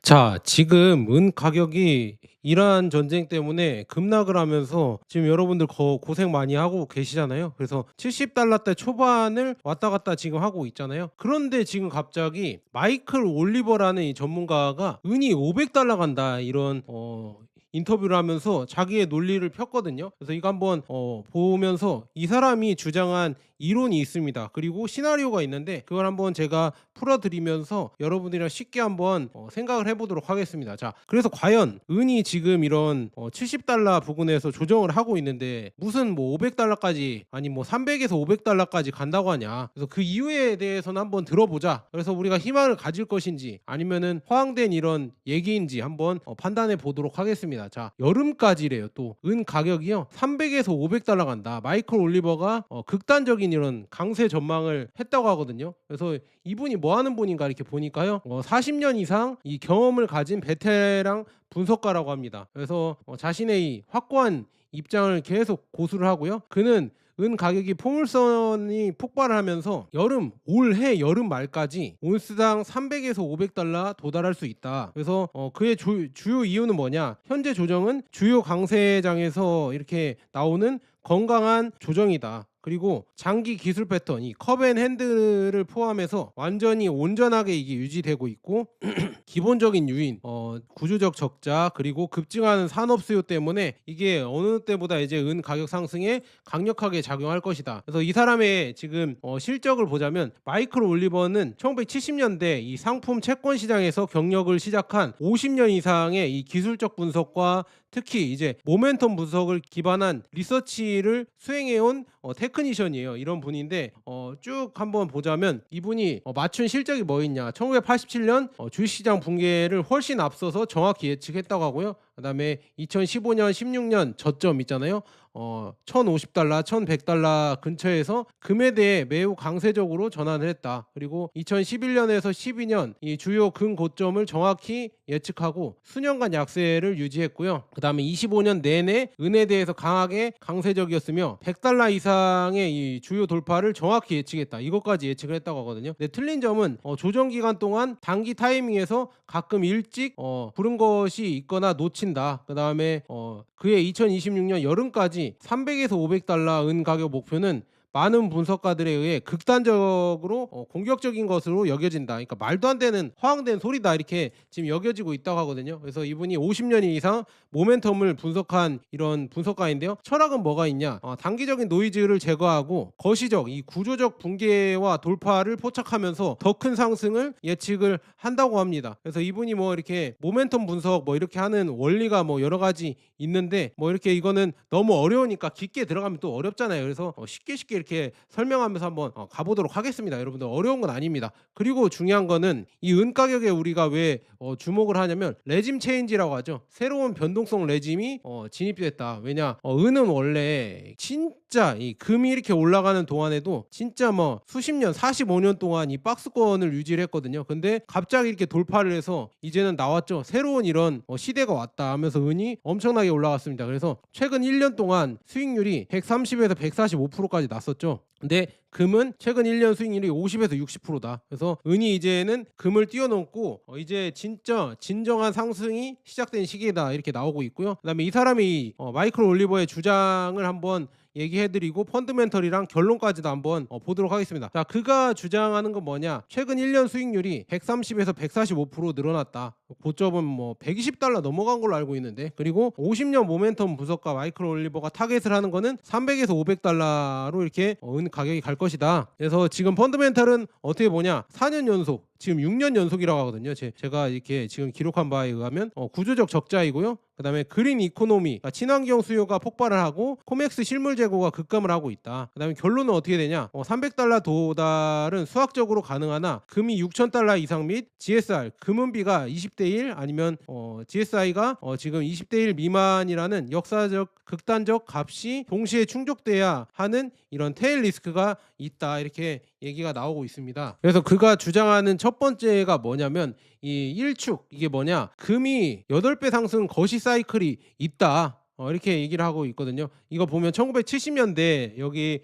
자, 지금 은 가격이 이란 전쟁 때문에 급락을 하면서 지금 여러분들 고생 많이 하고 계시잖아요. 그래서 70달러대 초반을 왔다 갔다 지금 하고 있잖아요. 그런데 지금 갑자기 마이클 올리버라는 이 전문가가 은이 500달러 간다 이런 인터뷰를 하면서 자기의 논리를 폈거든요. 그래서 이거 한번 보면서 이 사람이 주장한 이론이 있습니다. 그리고 시나리오가 있는데 그걸 한번 제가 풀어드리면서 여러분들이랑 쉽게 한번 생각을 해보도록 하겠습니다. 자, 그래서 과연 은이 지금 이런 70달러 부근에서 조정을 하고 있는데 무슨 뭐 500달러까지 아니 뭐 300에서 500달러까지 간다고 하냐. 그래서 그 이유에 대해서는 한번 들어보자. 그래서 우리가 희망을 가질 것인지 아니면은 허황된 이런 얘기인지 한번 판단해 보도록 하겠습니다. 자, 여름까지래요. 또 은 가격이요 300에서 500달러 간다. 마이클 올리버가 극단적인 이런 강세 전망을 했다고 하거든요. 그래서 이분이 뭐 하는 분인가 이렇게 보니까요 40년 이상 이 경험을 가진 베테랑 분석가라고 합니다. 그래서 자신의 이 확고한 입장을 계속 고수를 하고요. 그는 은 가격이 포물선이 폭발을 하면서 올해 여름 말까지 온스당 300에서 500달러 도달할 수 있다. 그래서 그의 주요 이유는 뭐냐? 현재 조정은 주요 강세장에서 이렇게 나오는 건강한 조정이다. 그리고 장기 기술 패턴, 이 컵앤핸들을 포함해서 완전히 온전하게 이게 유지되고 있고 기본적인 유인, 구조적 적자, 그리고 급증하는 산업 수요 때문에 이게 어느 때보다 이제 은 가격 상승에 강력하게 작용할 것이다. 그래서 이 사람의 지금 실적을 보자면 마이클 올리버는 1970년대 이 상품 채권 시장에서 경력을 시작한 50년 이상의 이 기술적 분석과 특히 이제 모멘텀 분석을 기반한 리서치를 수행해온 테크니션이에요. 이런 분인데 쭉 한번 보자면 이분이 맞춘 실적이 뭐 있냐. 1987년 주식시장 붕괴를 훨씬 앞서서 정확히 예측했다고 하고요. 그다음에 2015년 16년 저점 있잖아요. 1,050달러, 1,100달러 근처에서 금에 대해 매우 강세적으로 전환을 했다. 그리고 2011년에서 12년 이 주요 근 고점을 정확히 예측하고 수년간 약세를 유지했고요. 그다음에 25년 내내 은에 대해서 강하게 강세적이었으며 100달러 이상의 이 주요 돌파를 정확히 예측했다. 이것까지 예측을 했다고 하거든요. 근데 틀린 점은 조정 기간 동안 단기 타이밍에서 가끔 일찍 부른 것이 있거나 놓친다. 그다음에 그의 2026년 여름까지 300에서 500달러 은 가격 목표는 많은 분석가들에 의해 극단적으로 공격적인 것으로 여겨진다. 그러니까 말도 안 되는 허황된 소리다 이렇게 지금 여겨지고 있다고 하거든요. 그래서 이분이 50년 이상 모멘텀을 분석한 이런 분석가인데요. 철학은 뭐가 있냐? 단기적인 노이즈를 제거하고 거시적 이 구조적 붕괴와 돌파를 포착하면서 더 큰 상승을 예측을 한다고 합니다. 그래서 이분이 뭐 이렇게 모멘텀 분석 뭐 이렇게 하는 원리가 뭐 여러 가지 있는데 뭐 이렇게 이거는 너무 어려우니까 깊게 들어가면 또 어렵잖아요. 그래서 쉽게 이렇게 설명하면서 한번 가보도록 하겠습니다. 여러분들 어려운 건 아닙니다. 그리고 중요한 거는 이 은 가격에 우리가 왜 주목을 하냐면 레짐 체인지라고 하죠. 새로운 변동성 레짐이 진입됐다. 왜냐 은은 원래 진짜 이 금이 이렇게 올라가는 동안에도 진짜 뭐 수십 년 45년 동안 이 박스권을 유지를 했거든요. 근데 갑자기 이렇게 돌파를 해서 이제는 나왔죠. 새로운 이런 시대가 왔다 하면서 은이 엄청나게 올라갔습니다. 그래서 최근 1년 동안 수익률이 130에서 145%까지 났었죠. 근데 금은 최근 1년 수익률이 50에서 60%다. 그래서 은이 이제는 금을 뛰어넘고 이제 진짜 진정한 상승이 시작된 시기다 이렇게 나오고 있고요. 그다음에 이 사람이 마이클 올리버의 주장을 한번 얘기해드리고 펀드멘털이랑 결론까지도 한번 보도록 하겠습니다. 자, 그가 주장하는 건 뭐냐? 최근 1년 수익률이 130에서 145% 늘어났다. 고점은 뭐 120달러 넘어간 걸로 알고 있는데, 그리고 50년 모멘텀 분석가 마이클 올리버가 타겟을 하는 거는 300에서 500달러로 이렇게 은 가격이 갈 것이다. 그래서 지금 펀드멘털은 어떻게 보냐? 4년 연속, 지금 6년 연속이라고 하거든요. 제가 이렇게 지금 기록한 바에 의하면 구조적 적자이고요. 그다음에 그린 이코노미, 그러니까 친환경 수요가 폭발을 하고 코맥스 실물 재고가 급감을 하고 있다. 그다음에 결론은 어떻게 되냐? 300달러 도달은 수학적으로 가능하나 금이 6,000달러 이상 및 GSR 금은비가 20대 1 아니면 GSI가 지금 20대 1 미만이라는 역사적 극단적 값이 동시에 충족돼야 하는 이런 테일 리스크가 있다. 이렇게 얘기가 나오고 있습니다. 그래서 그가 주장하는 첫 번째가 뭐냐면 이 1축, 이게 뭐냐? 금이 8배 상승 거시 사이클이 있다. 이렇게 얘기를 하고 있거든요. 이거 보면 1970년대 여기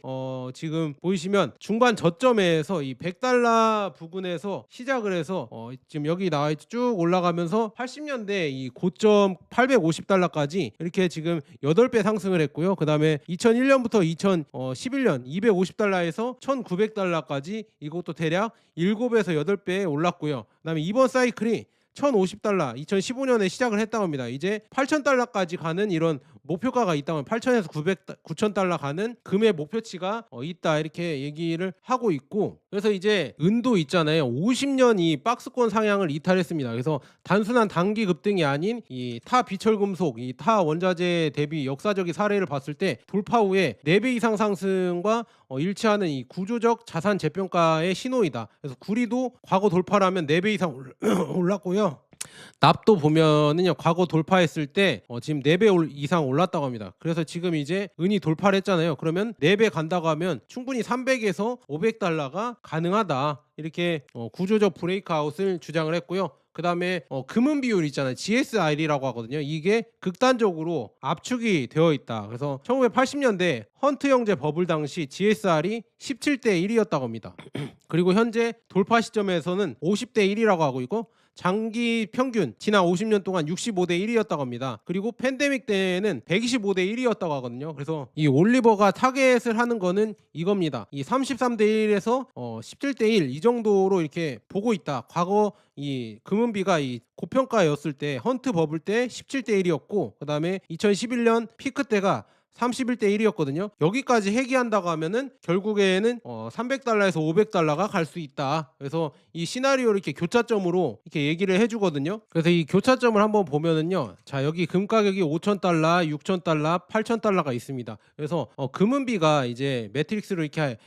지금 보이시면 중간 저점에서 이 $100 부근에서 시작을 해서 지금 여기 나와 있죠. 쭉 올라가면서 80년대 이 고점 $850까지 이렇게 지금 8배 상승을 했고요. 그다음에 2001년부터 2011년 $250에서 $1900까지 이것도 대략 7에서 8배 올랐고요. 그다음에 이번 사이클이 $1,050 2015년에 시작을 했다고 합니다. 이제 $8,000까지 가는 이런 목표가가 있다면 8,000에서 9,000달러 가는 금의 목표치가 있다 이렇게 얘기를 하고 있고, 그래서 이제 은도 있잖아요. 50년 이 박스권 상향을 이탈했습니다. 그래서 단순한 단기 급등이 아닌 이 타 비철금속, 이 타 원자재 대비 역사적인 사례를 봤을 때 돌파 후에 4배 이상 상승과 일치하는 이 구조적 자산 재평가의 신호이다. 그래서 구리도 과거 돌파라면 4배 이상 올랐고요. 납도 보면은요, 과거 돌파했을 때 지금 4배 이상 올랐다고 합니다. 그래서 지금 이제 은이 돌파를 했잖아요. 그러면 4배 간다고 하면 충분히 300에서 $500가 가능하다 이렇게 구조적 브레이크아웃을 주장을 했고요. 그 다음에 금은 비율 있잖아요. GSR이라고 하거든요. 이게 극단적으로 압축이 되어 있다. 그래서 1980년대 헌트 형제 버블 당시 GSR이 17대 1이었다고 합니다. 그리고 현재 돌파 시점에서는 50대 1이라고 하고 있고, 장기 평균 지난 50년 동안 65대 1이었다고 합니다. 그리고 팬데믹 때는 125대 1이었다고 하거든요. 그래서 이 올리버가 타겟을 하는 거는 이겁니다. 이 33대 1에서 17대 1 이 정도로 이렇게 보고 있다. 과거 이 금은비가 이 고평가였을 때 헌트 버블 때 17대 1이었고, 그다음에 2011년 피크 때가 31대 1이었거든요. 여기까지 해기한다고 하면은 결국에는 $300에서 $500가 갈 수 있다. 그래서 이 시나리오를 이렇게 교차점으로 이렇게 얘기를 해주거든요. 그래서 이 교차점을 한번 보면은요, 자 여기 금 가격이 $5,000, $6,000, $8,000가 있습니다. 그래서 금은비가 이제 매트릭스로 이렇게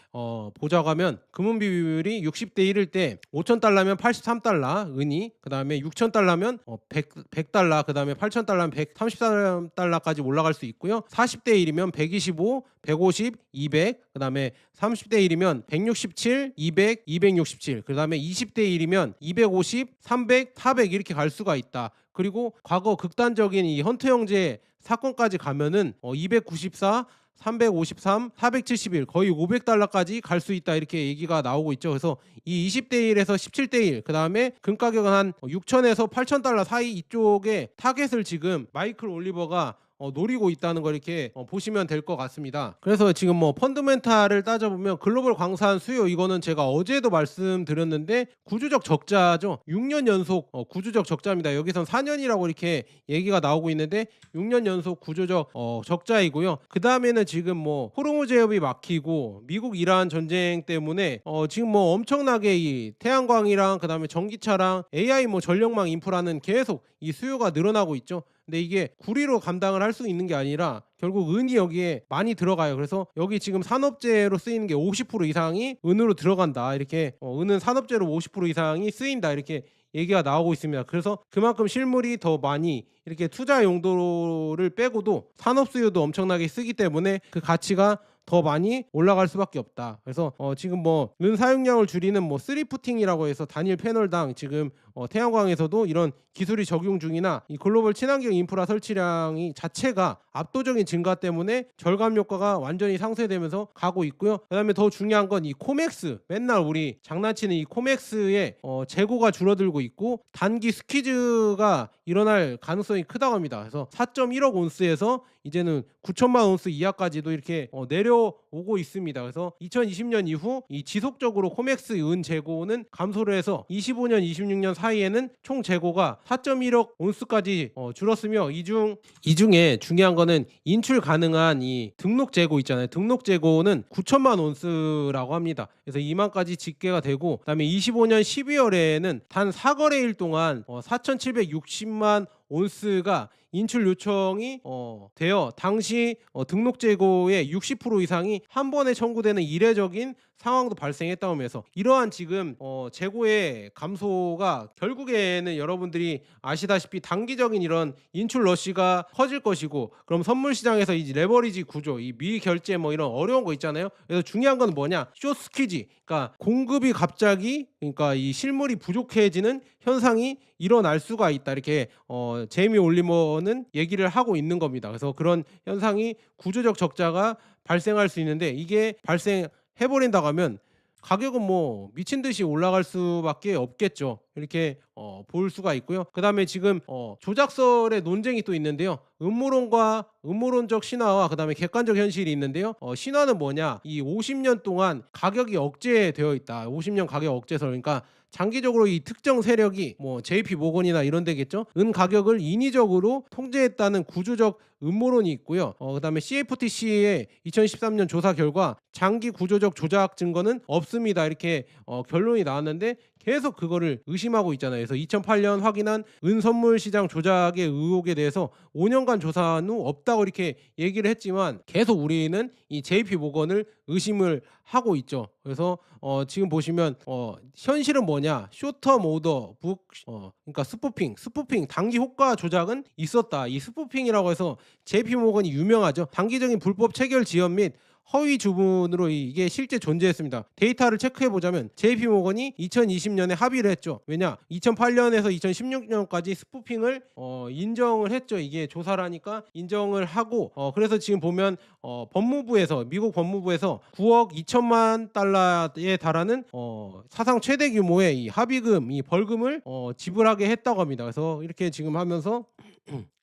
보자고 하면 금은비 비율이 60대 1일 때 $5,000면 $83, 은이, 그 다음에 $6,000면 $100, 그 다음에 $8,000면 $133까지 올라갈 수 있고요. 40대 1이면 125, 150, 200, 그 다음에 30대 1이면 167, 200, 267, 그 다음에 20대 1이면 250, 300, 400 이렇게 갈 수가 있다. 그리고 과거 극단적인 이 헌트 형제 사건까지 가면은 294, 353, 471 거의 $500까지 갈 수 있다 이렇게 얘기가 나오고 있죠. 그래서 이 20대 1에서 17대 1, 그 다음에 금 가격은 한 6,000에서 $8,000 사이 이쪽에 타겟을 지금 마이클 올리버가 노리고 있다는 걸 이렇게 보시면 될 것 같습니다. 그래서 지금 뭐 펀드멘탈을 따져보면 글로벌 광산 수요, 이거는 제가 어제도 말씀드렸는데 구조적 적자죠. 6년 연속 구조적 적자입니다. 여기선 4년이라고 이렇게 얘기가 나오고 있는데 6년 연속 구조적 적자이고요. 그 다음에는 지금 뭐 호르무즈 제협이 막히고 미국 이란 전쟁 때문에 지금 뭐 엄청나게 이 태양광이랑 그 다음에 전기차랑 AI 뭐 전력망 인프라는 계속 이 수요가 늘어나고 있죠. 근데 이게 구리로 감당을 할 수 있는 게 아니라 결국 은이 여기에 많이 들어가요. 그래서 여기 지금 산업재로 쓰이는 게 50% 이상이 은으로 들어간다. 이렇게 은은 산업재로 50% 이상이 쓰인다. 이렇게 얘기가 나오고 있습니다. 그래서 그만큼 실물이 더 많이 이렇게 투자 용도를 빼고도 산업 수요도 엄청나게 쓰기 때문에 그 가치가 더 많이 올라갈 수밖에 없다. 그래서 지금 뭐 은 사용량을 줄이는 뭐 쓰리푸팅이라고 해서 단일 패널당 지금 태양광에서도 이런 기술이 적용 중이나 이 글로벌 친환경 인프라 설치량이 자체가 압도적인 증가 때문에 절감 효과가 완전히 상쇄되면서 가고 있고요. 그다음에 더 중요한 건 이 코맥스, 맨날 우리 장난치는 이 코맥스의 재고가 줄어들고 있고 단기 스퀴즈가 일어날 가능성이 크다고 합니다. 그래서 4.1억 온스에서 이제는 9천만 온스 이하까지도 이렇게 내려오고 있습니다. 그래서 2020년 이후 이 지속적으로 코맥스 은 재고는 감소를 해서 25년, 26년 사이에는 총 재고가 4.1억 온스까지 줄었으며 이 중에 중요한 거는 인출 가능한 이 등록 재고 있잖아요. 등록 재고는 9천만 온스라고 합니다. 그래서 이만까지 집계가 되고, 그다음에 25년 12월에는 단 4거래일 동안 4,760만 온스가 인출 요청이 되어 당시 등록 재고의 60% 이상이 한 번에 청구되는 이례적인 상황도 발생했다고 하면서 이러한 지금 재고의 감소가 결국에는 여러분들이 아시다시피 단기적인 이런 인출 러시가 커질 것이고, 그럼 선물 시장에서 이 레버리지 구조, 이 미결제 뭐 이런 어려운 거 있잖아요. 그래서 중요한 건 뭐냐? 숏스퀴지, 그러니까 공급이 갑자기, 그러니까 이 실물이 부족해지는 현상이 일어날 수가 있다. 이렇게 제이미 올리버는 거는 얘기를 하고 있는 겁니다. 그래서 그런 현상이 구조적 적자가 발생할 수 있는데 이게 발생해 버린다고 하면 가격은 뭐 미친 듯이 올라갈 수밖에 없겠죠. 이렇게 볼 수가 있고요. 그다음에 지금 조작설의 논쟁이 또 있는데요. 음모론과 음모론적 신화와 그다음에 객관적 현실이 있는데요. 신화는 뭐냐? 이 50년 동안 가격이 억제되어 있다. 50년 가격 억제설. 그러니까 장기적으로 이 특정 세력이 뭐 JP 모건이나 이런 데겠죠. 은 가격을 인위적으로 통제했다는 구조적 음모론이 있고요. 그다음에 CFTC의 2013년 조사 결과 장기 구조적 조작 증거는 없습니다. 이렇게 결론이 나왔는데 계속 그거를 의심하고 있잖아요. 그래서 2008년 확인한 은 선물 시장 조작의 의혹에 대해서 5년간 조사한 후 없다고 이렇게 얘기를 했지만 계속 우리는 이 JP 모건을 의심을 하고 있죠. 그래서 지금 보시면 현실은 뭐냐? 쇼텀 오더 북 그러니까 스푸핑 단기 호가 조작은 있었다. 이 스푸핑이라고 해서 JP 모건이 유명하죠. 단기적인 불법 체결 지연 및 허위 주문으로 이게 실제 존재했습니다. 데이터를 체크해 보자면 JP 모건이 2020년에 합의를 했죠. 왜냐? 2008년에서 2016년까지 스푸핑을 인정을 했죠. 이게 조사를 하니까 인정을 하고 그래서 지금 보면 법무부에서 미국 법무부에서 9억 2천만 달러에 달하는 사상 최대 규모의 이 합의금, 이 벌금을 지불하게 했다고 합니다. 그래서 이렇게 지금 하면서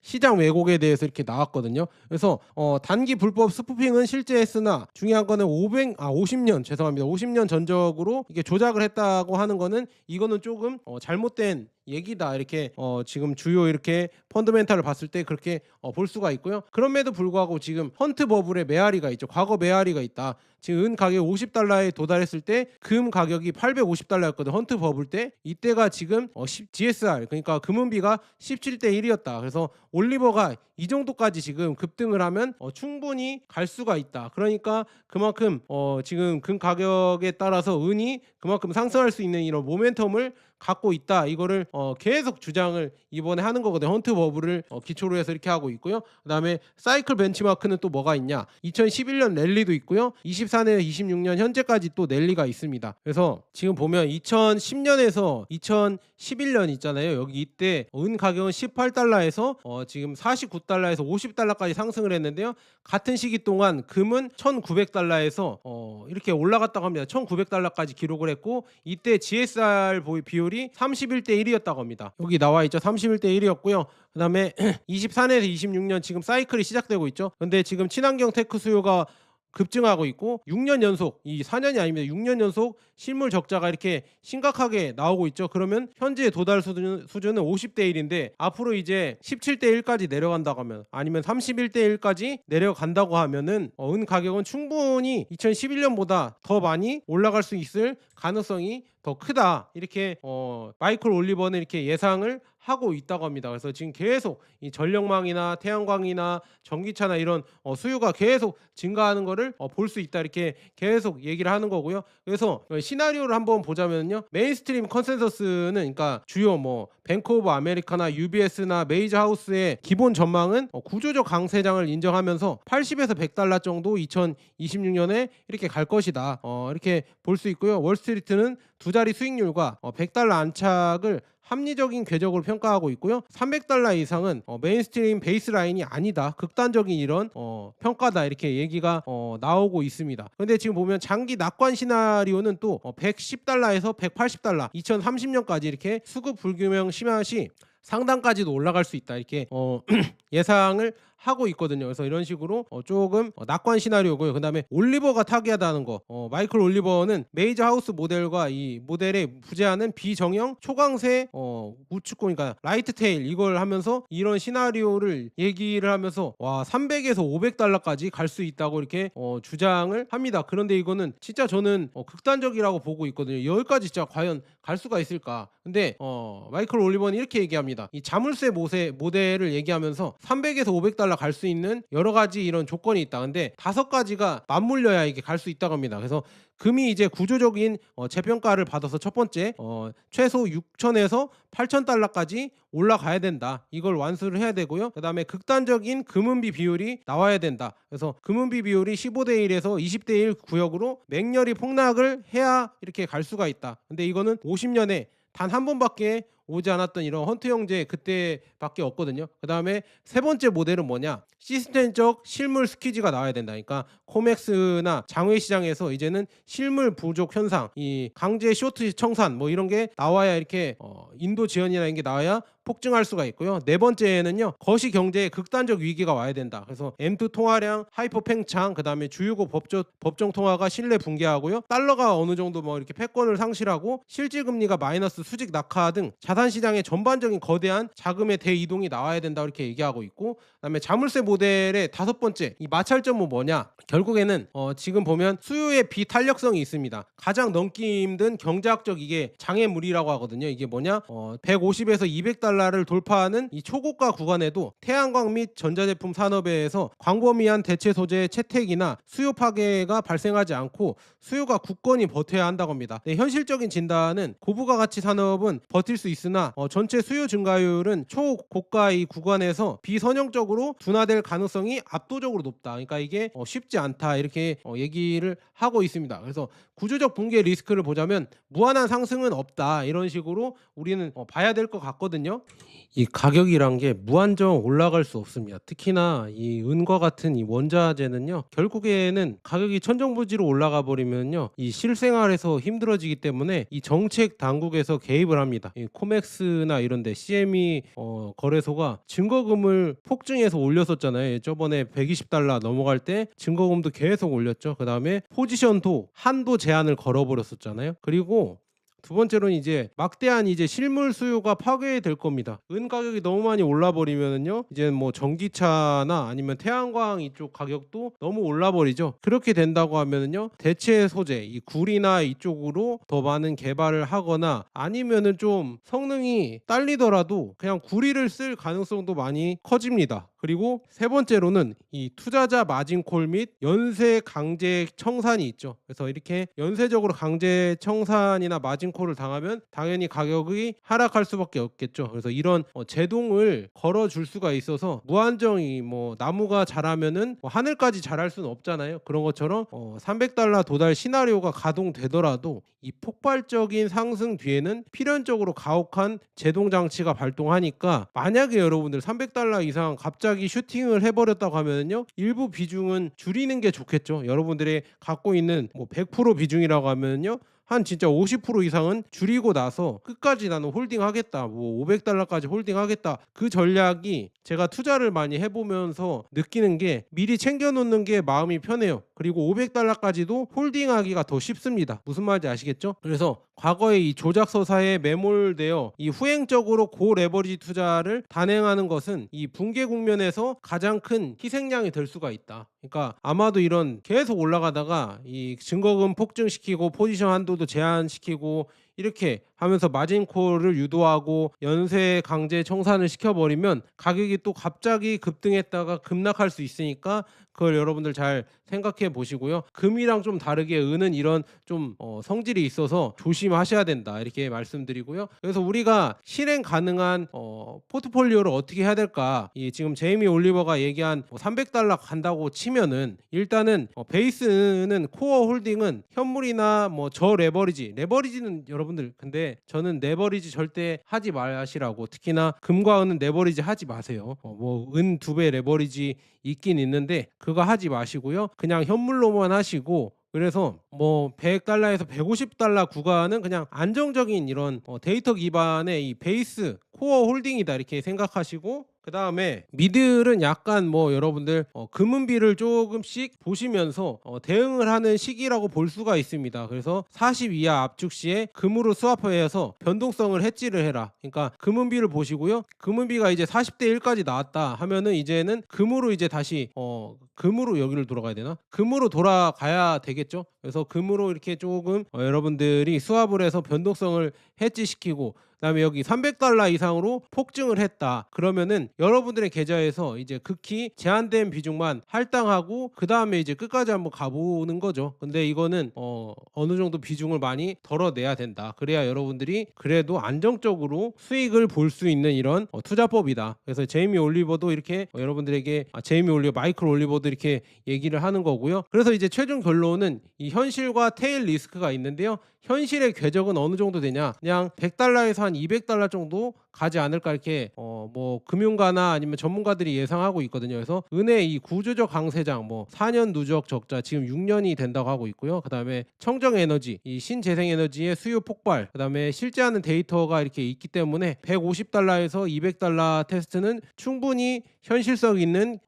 시장 왜곡에 대해서 이렇게 나왔거든요. 그래서 단기 불법 스푸핑은 실제 했으나 중요한 거는 50년 전적으로 이게 조작을 했다고 하는 거는 이거는 조금 잘못된 얘기다. 이렇게 지금 주요 이렇게 펀더멘탈을 봤을 때 그렇게 볼 수가 있고요. 그럼에도 불구하고 지금 헌트 버블의 메아리가 있죠. 과거 메아리가 있다. 지금 은 가격이 50달러에 도달했을 때 금 가격이 850달러였거든. 헌트 버블 때. 이때가 지금 GSR 그러니까 금은비가 17대 1이었다. 그래서 올리버가 이 정도까지 지금 급등을 하면 충분히 갈 수가 있다. 그러니까 그만큼 지금 금 가격에 따라서 은이 그만큼 상승할 수 있는 이런 모멘텀을 갖고 있다. 이거를 계속 주장을 이번에 하는 거거든요. 헌트 버블을 기초로 해서 이렇게 하고 있고요. 그다음에 사이클 벤치마크는 또 뭐가 있냐? 2011년 랠리도 있고요. 24년, 26년 현재까지 또 랠리가 있습니다. 그래서 지금 보면 2010년에서 2011년 있잖아요. 여기 이때 은 가격은 18달러에서 지금 49달러에서 50달러까지 상승을 했는데요. 같은 시기 동안 금은 1900달러에서 이렇게 올라갔다고 합니다. 1900달러까지 기록을 했고 이때 GSR 비율이 31대 1이었다고 합니다. 여기 나와 있죠. 31대 1이었고요. 그다음에 24년에서 26년 지금 사이클이 시작되고 있죠. 근데 지금 친환경 테크 수요가 급증하고 있고 6년 연속 이 4년이 아닙니다. 6년 연속 실물 적자가 이렇게 심각하게 나오고 있죠. 그러면 현재 도달 수준은 50대 1인데 앞으로 이제 17대 1까지 내려간다고 하면 아니면 31대 1까지 내려간다고 하면은 은 가격은 충분히 2011년보다 더 많이 올라갈 수 있을 가능성이 더 크다. 이렇게 마이클 올리버는 이렇게 예상을 하고 있다고 합니다. 그래서 지금 계속 이 전력망이나 태양광이나 전기차나 이런 수요가 계속 증가하는 거를 볼 수 있다. 이렇게 계속 얘기를 하는 거고요. 그래서 시나리오를 한번 보자면요. 메인스트림 컨센서스는 그러니까 주요 뭐 뱅크 오브 아메리카나 UBS나 메이저 하우스의 기본 전망은 구조적 강세장을 인정하면서 80에서 100달러 정도 2026년에 이렇게 갈 것이다. 이렇게 볼 수 있고요. 월스트리트는 두 자리 수익률과 100달러 안착을 합리적인 궤적으로 평가하고 있고요. 300달러 이상은 메인스트림 베이스라인이 아니다. 극단적인 이런 평가다. 이렇게 얘기가 나오고 있습니다. 근데 지금 보면 장기 낙관 시나리오는 또 110달러에서 180달러 2030년까지 이렇게 수급 불균형 심화 시 상단까지도 올라갈 수 있다. 이렇게 예상을 하고 있거든요. 그래서 이런 식으로 조금 낙관 시나리오고요. 그다음에 올리버가 타기하다는 거. 마이클 올리버는 메이저 하우스 모델과 이 모델에 부재하는 비정형 초강세 우측 그러니까 라이트 테일 이걸 하면서 이런 시나리오를 얘기를 하면서 와 300에서 500달러까지 갈 수 있다고 이렇게 주장을 합니다. 그런데 이거는 진짜 저는 극단적이라고 보고 있거든요. 여기까지 진짜 과연 갈 수가 있을까? 근데 마이클 올리버는 이렇게 얘기합니다. 이 자물쇠 모델을 얘기하면서 300에서 500달러 갈 수 있는 여러 가지 이런 조건이 있다. 근데 5가지가 맞물려야 이게 갈 수 있다고 합니다. 그래서 금이 이제 구조적인 재평가를 받아서 첫 번째 최소 6천에서 8천 달러까지 올라가야 된다. 이걸 완수를 해야 되고요. 그다음에 극단적인 금은비 비율이 나와야 된다. 그래서 금은비 비율이 15대 1에서 20대 1 구역으로 맹렬히 폭락을 해야 이렇게 갈 수가 있다. 근데 이거는 50년에 단 한 번밖에 오지 않았던 이런 헌트 형제 그때밖에 없거든요. 그다음에 세 번째 모델은 뭐냐? 시스템적 실물 스퀴즈가 나와야 된다. 그러니까 코맥스나 장외 시장에서 이제는 실물 부족 현상, 이 강제 쇼트 청산 뭐 이런 게 나와야 이렇게 인도 지원이나 이런 게 나와야 폭증할 수가 있고요. 네 번째는요. 거시 경제의 극단적 위기가 와야 된다. 그래서 M2 통화량, 하이퍼 팽창, 그다음에 주요국 법정 통화가 신뢰 붕괴하고요. 달러가 어느 정도 뭐 이렇게 패권을 상실하고 실질 금리가 마이너스 수직 낙하 등 자산 시장의 전반적인 거대한 자금의 대이동이 나와야 된다 이렇게 얘기하고 있고, 그다음에 자물쇠 모델의 다섯 번째 이 마찰점은 뭐냐? 결국에는 지금 보면 수요의 비탄력성이 있습니다. 가장 넘기 힘든 경제학적 이게 장애물이라고 하거든요. 이게 뭐냐? 150에서 200달러를 돌파하는 이 초고가 구간에도 태양광 및 전자제품 산업에서 광범위한 대체 소재의 채택이나 수요 파괴가 발생하지 않고 수요가 굳건히 버텨야 한다고 합니다. 네, 현실적인 진단은 고부가 가치 산업은 버틸 수 있으나 전체 수요 증가율은 초고가 이 구간에서 비선형적으로 둔화될 가능성이 압도적으로 높다. 그러니까 이게 쉽지 않다 이렇게 얘기를 하고 있습니다. 그래서 구조적 붕괴 리스크를 보자면 무한한 상승은 없다 이런 식으로 우리는 봐야 될 것 같거든요. 이 가격이란 게 무한정 올라갈 수 없습니다. 특히나 이 은과 같은 이 원자재는요, 결국에는 가격이 천정부지로 올라가 버리면요, 이 실생활에서 힘들어지기 때문에 이 정책 당국에서 개입을 합니다. 이 코맥스나 이런데 CME 거래소가 증거금을 폭증해서 올렸었잖아요. 저번에 120달러 넘어갈 때 증거금도 계속 올렸죠. 그 다음에 포지션도 한도 제한을 걸어버렸었잖아요. 그리고 두 번째로는 이제 막대한 이제 실물 수요가 파괴될 겁니다. 은 가격이 너무 많이 올라 버리면은요, 이제 뭐 전기차나 아니면 태양광 이쪽 가격도 너무 올라 버리죠. 그렇게 된다고 하면은요, 대체 소재 이 구리나 이쪽으로 더 많은 개발을 하거나 아니면은 좀 성능이 딸리더라도 그냥 구리를 쓸 가능성도 많이 커집니다. 그리고 세 번째로는 이 투자자 마진콜 및 연쇄 강제 청산이 있죠. 그래서 이렇게 연쇄적으로 강제 청산이나 마진콜을 당하면 당연히 가격이 하락할 수밖에 없겠죠. 그래서 이런 제동을 걸어줄 수가 있어서 무한정이 뭐 나무가 자라면은 뭐 하늘까지 자랄 수는 없잖아요. 그런 것처럼 300달러 도달 시나리오가 가동되더라도 이 폭발적인 상승 뒤에는 필연적으로 가혹한 제동 장치가 발동하니까, 만약에 여러분들 300달러 이상 갑자기 슈팅을 해버렸다고 하면요, 일부 비중은 줄이는 게 좋겠죠. 여러분들이 갖고 있는 뭐 100% 비중이라고 하면요, 한 진짜 50% 이상은 줄이고 나서 끝까지 나는 홀딩하겠다, 뭐 500달러까지 홀딩하겠다, 그 전략이 제가 투자를 많이 해보면서 느끼는 게 미리 챙겨놓는 게 마음이 편해요. 그리고 500달러까지도 홀딩하기가 더 쉽습니다. 무슨 말인지 아시겠죠? 그래서 과거에 이 조작서사에 매몰되어 이 후행적으로 고레버리지 투자를 단행하는 것은 이 붕괴 국면에서 가장 큰 희생양이 될 수가 있다. 그러니까 아마도 이런 계속 올라가다가 이 증거금 폭증시키고 포지션 한도도 제한시키고 이렇게 하면서 마진콜을 유도하고 연쇄 강제 청산을 시켜버리면 가격이 또 갑자기 급등했다가 급락할 수 있으니까 그걸 여러분들 잘 생각해 보시고요. 금이랑 좀 다르게 은은 이런 좀 성질이 있어서 조심하셔야 된다 이렇게 말씀드리고요. 그래서 우리가 실행 가능한 포트폴리오를 어떻게 해야 될까? 지금 제이미 올리버가 얘기한 300달러 간다고 치면은 일단은 베이스는 코어 홀딩은 현물이나 뭐 저 레버리지는 여러분들, 근데 저는 레버리지 절대 하지 마시라고, 특히나 금과 은은 레버리지 하지 마세요. 뭐 은 2배 레버리지 있긴 있는데 그거 하지 마시고요. 그냥 현물로만 하시고, 그래서 뭐 100달러에서 150달러 구간은 그냥 안정적인 이런 데이터 기반의 이 베이스 코어 홀딩이다 이렇게 생각하시고, 그 다음에 미들은 약간 뭐 여러분들 금은비를 조금씩 보시면서 대응을 하는 시기라고 볼 수가 있습니다. 그래서 40 이하 압축 시에 금으로 스와프해서 변동성을 해지를 해라. 그러니까 금은비를 보시고요. 금은비가 이제 40대 1까지 나왔다 하면은 이제는 금으로 이제 다시 금으로 여기를 돌아가야 되나? 금으로 돌아가야 되겠죠. 그래서 금으로 이렇게 조금 여러분들이 스왑을 해서 변동성을 해지시키고, 그다음에 여기 300달러 이상으로 폭증을 했다 그러면은 여러분들의 계좌에서 이제 극히 제한된 비중만 할당하고 그 다음에 이제 끝까지 한번 가보는 거죠. 근데 이거는 어느 정도 비중을 많이 덜어내야 된다. 그래야 여러분들이 그래도 안정적으로 수익을 볼 수 있는 이런 투자법이다. 그래서 제이미 올리버도 이렇게 여러분들에게 제이미 올리버, 마이클 올리버도 이렇게 얘기를 하는 거고요. 그래서 이제 최종 결론은 이 현실과 테일 리스크가 있는데요. 현실의 궤적은 어느 정도 되냐? 그냥 $100에서 한 $200 정도 가지 않을까 이렇게 뭐 금융가나 아니면 전문가들이 예상하고 있거든요. 그래서 은혜 이 구조적 강세장 뭐 4년 누적 적자 지금 6년이 된다고 하고 있고요. 그다음에 청정 에너지 이 신재생 에너지의 수요 폭발 그다음에 실제하는 데이터가 이렇게 있기 때문에 $150에서 $200 테스트는 충분히 현실성 있는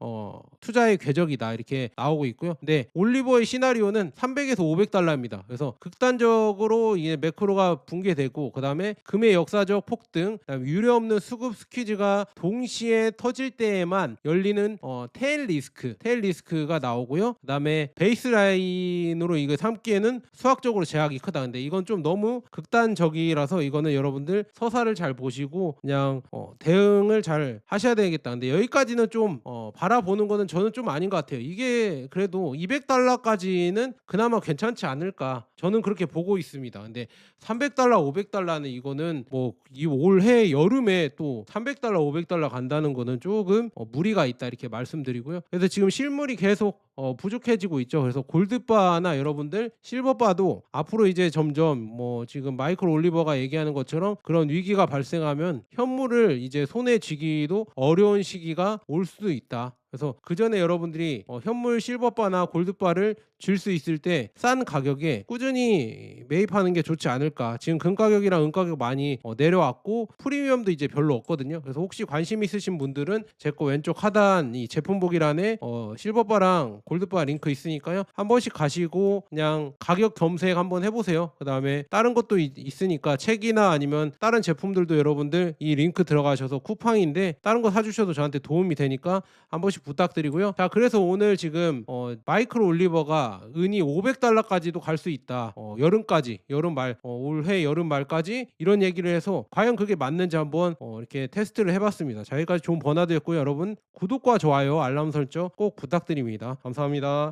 투자의 궤적이다 이렇게 나오고 있고요. 근데 올리버의 시나리오는 $300에서 $500입니다. 그래서 극단적으로 이게 매크로가 붕괴되고 그다음에 금의 역사적 폭등, 그다음에 유례없는 수급 스퀴즈가 동시에 터질 때에만 열리는 테일 리스크가 나오고요. 그다음에 베이스라인으로 이거 삼기에는 수학적으로 제약이 크다. 근데 이건 좀 너무 극단적이라서 이거는 여러분들 서사를 잘 보시고 그냥 대응을 잘 하셔야 되겠다. 근데 여기까지는 좀 바라보는 거는 저는 좀 아닌 것 같아요. 이게 그래도 $200까지는 그나마 괜찮지 않을까. 저는 그렇게 보고 있습니다. 근데 $300, $500는 이거는 뭐 이 올해 여름에 또 $300, $500 간다는 거는 조금 무리가 있다 이렇게 말씀드리고요. 그래서 지금 실물이 계속 부족해지고 있죠. 그래서 골드바나 여러분들 실버바도 앞으로 이제 점점 뭐 지금 마이클 올리버가 얘기하는 것처럼 그런 위기가 발생하면 현물을 이제 손에 쥐기도 어려운 시기가 올 수도 있다. 그래서 그 전에 여러분들이 현물 실버바나 골드바를 줄 수 있을 때 싼 가격에 꾸준히 매입하는 게 좋지 않을까. 지금 금 가격이랑 은 가격 많이 내려왔고 프리미엄도 이제 별로 없거든요. 그래서 혹시 관심 있으신 분들은 제 거 왼쪽 하단 이 제품 보기란에 실버바랑 골드바 링크 있으니까요. 한 번씩 가시고 그냥 가격 검색 한번 해보세요. 그 다음에 다른 것도 있으니까 책이나 아니면 다른 제품들도 여러분들 이 링크 들어가셔서 쿠팡인데 다른 거 사주셔도 저한테 도움이 되니까 한 번씩 부탁드리고요. 자, 그래서 오늘 지금 마이클 올리버가 은이 $500까지도 갈 수 있다. 여름까지 여름 말 올해 여름 말까지 이런 얘기를 해서 과연 그게 맞는지 한번 이렇게 테스트를 해봤습니다. 자, 여기까지 좋은 버나드였고요. 여러분 구독과 좋아요 알람 설정 꼭 부탁드립니다. 감사합니다.